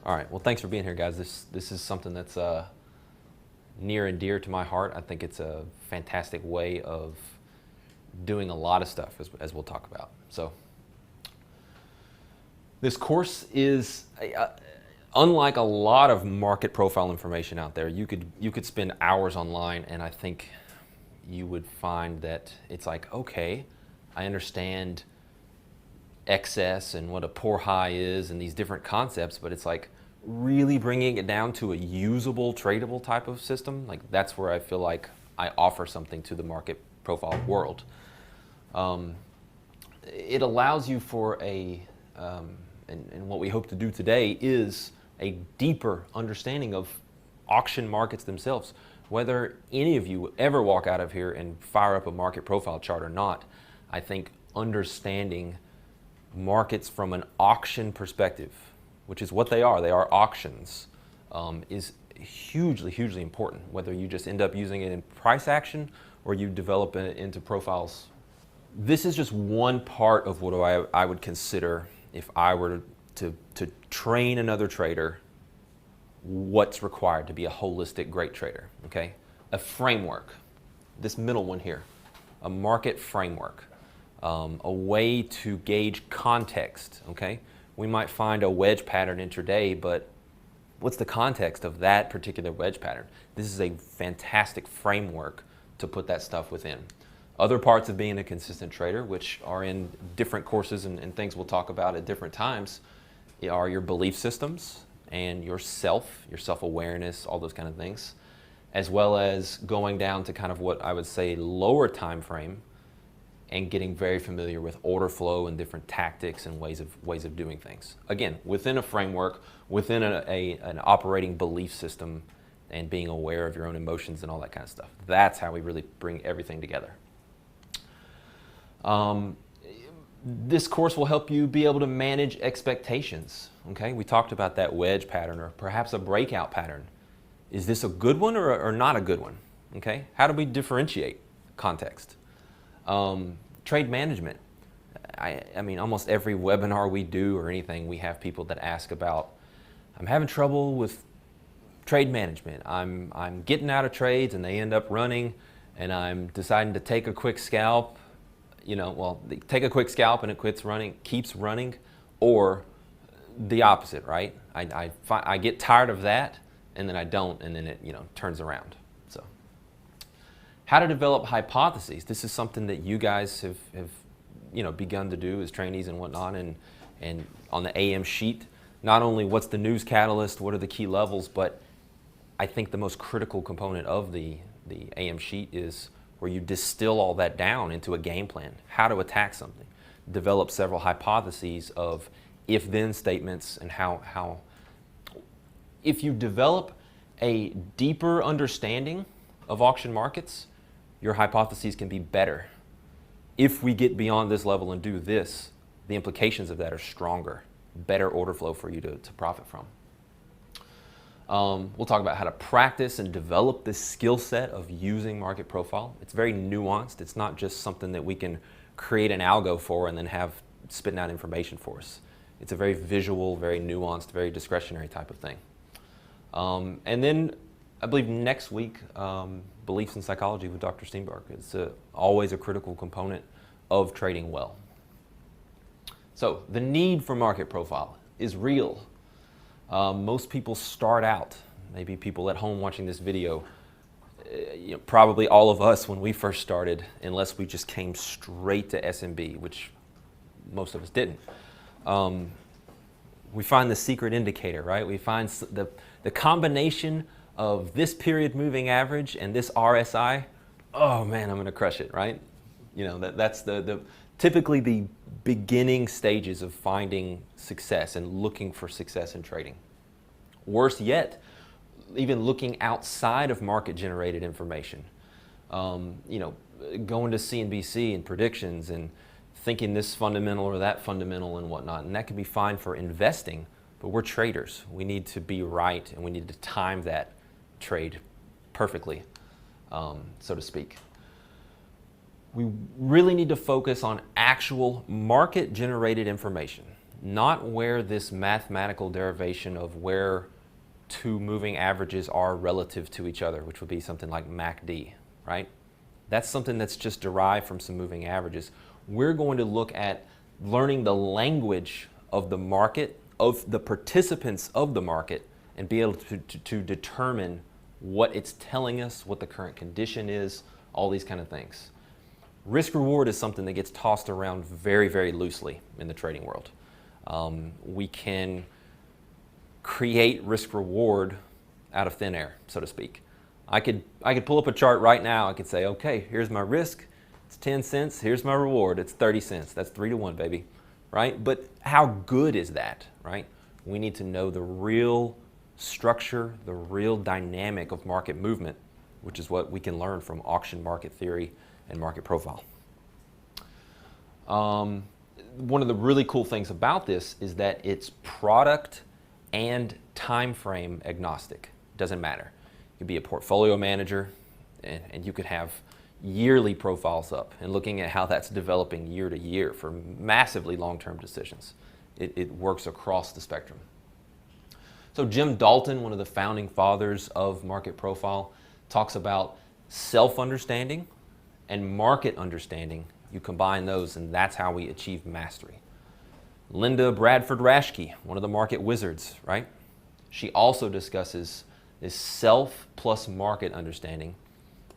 All right. Well, thanks for being here, guys. This is something that's near and dear to my heart. I think it's a fantastic way of doing a lot of stuff, as we'll talk about. So, this course is unlike a lot of market profile information out there. You could spend hours online, and I think you would find that it's like, okay, I understand excess and what a poor high is and these different concepts, but it's like really bringing it down to a usable, tradable type of system. Like that's where I feel like I offer something to the market profile world. It allows you for and what we hope to do today is a deeper understanding of auction markets themselves. Whether any of you ever walk out of here and fire up a market profile chart or not, I think understanding markets from an auction perspective, which is what they are auctions, is hugely, hugely important. Whether you just end up using it in price action or you develop it into profiles. This is just one part of what I would consider if I were to train another trader what's required to be a holistic great trader, okay? A framework, this middle one here, a market framework, a way to gauge context, okay? We might find a wedge pattern intraday, but what's the context of that particular wedge pattern? This is a fantastic framework to put that stuff within. Other parts of being a consistent trader, which are in different courses and things we'll talk about at different times, are your belief systems and your self-awareness, all those kind of things, as well as going down to kind of what I would say lower time frame and getting very familiar with order flow and different tactics and ways of doing things. Again, within a framework, within an operating belief system, and being aware of your own emotions and all that kind of stuff. That's how we really bring everything together. This course will help you be able to manage expectations. Okay, we talked about that wedge pattern or perhaps a breakout pattern. Is this a good one or not a good one? Okay, how do we differentiate context? Trade management. I mean, almost every webinar we do or anything, we have people that ask about, I'm having trouble with trade management. I'm getting out of trades and they end up running, and I'm deciding to take a quick scalp. You know, well, they take a quick scalp and it keeps running, or the opposite, right? I get tired of that and then I don't, and then it turns around. So, how to develop hypotheses. This is something that you guys have begun to do as trainees and whatnot, and on the AM sheet. Not only what's the news catalyst, what are the key levels, but I think the most critical component of the AM sheet is where you distill all that down into a game plan, how to attack something, develop several hypotheses of if-then statements, and how if you develop a deeper understanding of auction markets, your hypotheses can be better. If we get beyond this level and do this, the implications of that are stronger, better order flow for you to profit from. We'll talk about how to practice and develop this skill set of using market profile. It's very nuanced. It's not just something that we can create an algo for and then have spitting out information for us. It's a very visual, very nuanced, very discretionary type of thing. And then I believe next week, Beliefs in Psychology with Dr. Steenberg. It's always a critical component of trading well. So the need for market profile is real. Most people start out, maybe people at home watching this video, probably all of us when we first started, unless we just came straight to SMB, which most of us didn't. We find the secret indicator, right? We find the combination of this period moving average and this RSI. Oh man, I'm going to crush it, right? That's typically the beginning stages of finding success and looking for success in trading. Worse yet, even looking outside of market-generated information. Going to CNBC and predictions and thinking this fundamental or that fundamental and whatnot. And that can be fine for investing, but we're traders. We need to be right, and we need to time that trade perfectly, so to speak. We really need to focus on actual market-generated information. not where this mathematical derivation of where two moving averages are relative to each other, which would be something like MACD, right? That's something that's just derived from some moving averages. We're going to look at learning the language of the market, of the participants of the market, and be able to determine what it's telling us, what the current condition is, all these kind of things. Risk reward is something that gets tossed around very, very loosely in the trading world. We can create risk reward out of thin air, so to speak. I could pull up a chart right now. I could say, okay, here's my risk, it's 10 cents. Here's my reward, it's 30 cents. That's 3-to-1, baby, right? But how good is that, right? We need to know the real structure, the real dynamic of market movement, which is what we can learn from auction market theory and market profile. One of the really cool things about this is that it's product and time frame agnostic. Doesn't matter. You could be a portfolio manager and you could have yearly profiles up and looking at how that's developing year to year for massively long-term decisions. It works across the spectrum. So Jim Dalton, one of the founding fathers of market profile, talks about self-understanding and market understanding. You combine those and that's how we achieve mastery. Linda Bradford Rashke, one of the market wizards, right? She also discusses this self plus market understanding.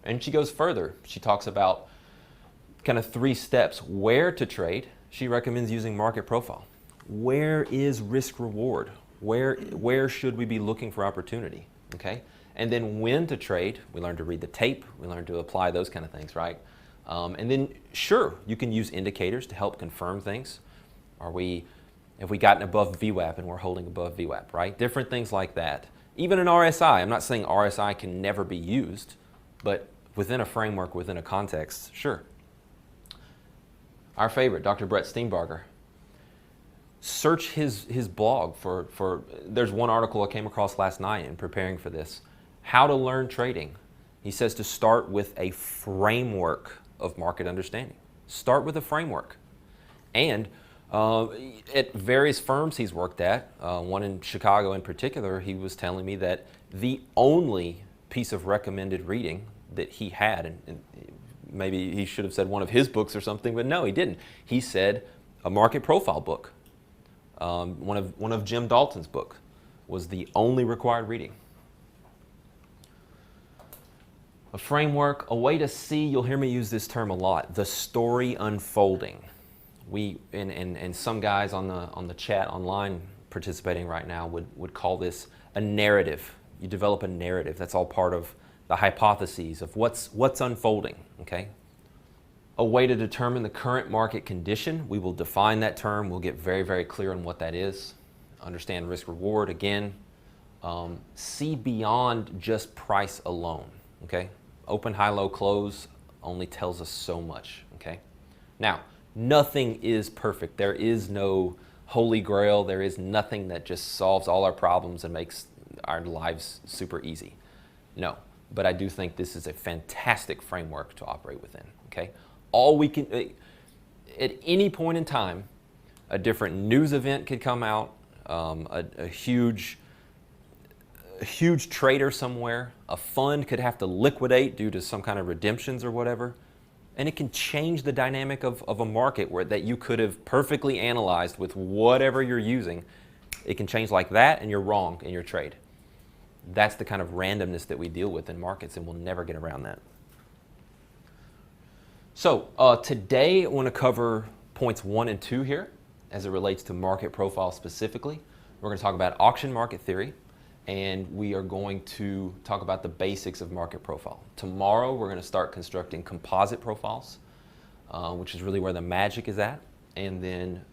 And she goes further. She talks about kind of 3 steps. Where to trade, she recommends using market profile. Where is risk reward? Where should we be looking for opportunity? Okay? And then when to trade, we learn to read the tape, we learn to apply those kind of things, right? And then sure, you can use indicators to help confirm things. Have we gotten above VWAP and we're holding above VWAP, right? Different things like that. Even an RSI, I'm not saying RSI can never be used, but within a framework, within a context, sure. Our favorite, Dr. Brett Steenbarger. Search his blog for there's one article I came across last night in preparing for this. How to learn trading. He says to start with a framework of market understanding. Start with a framework. And at various firms he's worked at, one in Chicago in particular, he was telling me that the only piece of recommended reading that he had, and maybe he should have said one of his books or something, but no, he didn't. He said a market profile book. One of Jim Dalton's book was the only required reading. A framework, a way to see, you'll hear me use this term a lot, the story unfolding. We, and some guys on the chat online participating right now would call this a narrative. You develop a narrative. That's all part of the hypotheses of what's unfolding, okay? A way to determine the current market condition. We will define that term. We'll get very, very clear on what that is. Understand risk reward again. See beyond just price alone, okay? Open, high, low, close only tells us so much, okay? Now, nothing is perfect. There is no holy grail. There is nothing that just solves all our problems and makes our lives super easy. No, but I do think this is a fantastic framework to operate within, okay? All we can, at any point in time, a different news event could come out, a huge trader somewhere, a fund could have to liquidate due to some kind of redemptions or whatever, and it can change the dynamic of a market that you could have perfectly analyzed with whatever you're using. It can change like that and you're wrong in your trade. That's the kind of randomness that we deal with in markets, and we'll never get around that. So today I want to cover points 1 and 2 here as it relates to market profile specifically. We're going to talk about auction market theory, and we are going to talk about the basics of market profile. Tomorrow we're going to start constructing composite profiles, which is really where the magic is at. And then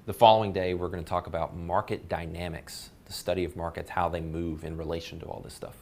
the following day we're going to talk about market dynamics, the study of markets, how they move in relation to all this stuff.